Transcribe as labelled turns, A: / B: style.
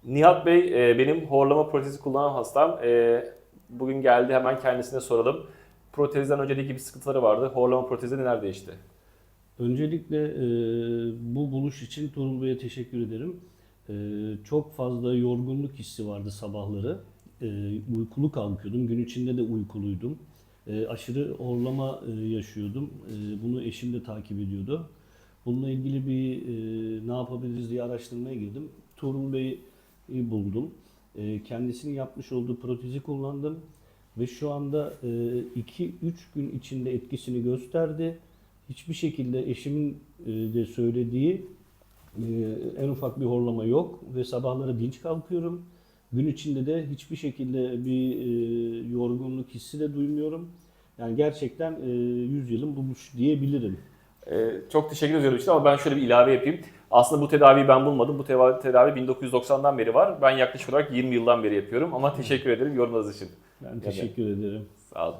A: Nihat Bey benim horlama protezi kullanan hastam. Bugün geldi, hemen kendisine soralım. Protezden önceki gibi sıkıntıları vardı. Horlama protezde neler değişti?
B: Öncelikle bu buluş için Tuğrul Bey'e teşekkür ederim. Çok fazla yorgunluk hissi vardı sabahları. Uykulu kalkıyordum. Gün içinde de uykuluydum. Aşırı horlama yaşıyordum. Bunu eşim de takip ediyordu. Bununla ilgili bir ne yapabiliriz diye araştırmaya girdim. Tuğrul Bey'i buldum. Kendisinin yapmış olduğu protezi kullandım. Ve şu anda 2-3 gün içinde etkisini gösterdi. Hiçbir şekilde eşimin de söylediği e, en ufak bir horlama yok ve sabahları dinç kalkıyorum. Gün içinde de hiçbir şekilde bir yorgunluk hissi de duymuyorum. Yani gerçekten 100 yılın bulmuş diyebilirim.
A: Çok teşekkür ediyorum işte, ama ben şöyle bir ilave yapayım. Aslında bu tedaviyi ben bulmadım. Bu tedavi 1990'dan beri var. Ben yaklaşık olarak 20 yıldan beri yapıyorum. Ama teşekkür ederim yorumlarınız için.
B: Ben
A: Ya da-
B: teşekkür ederim.
A: Sağ olun.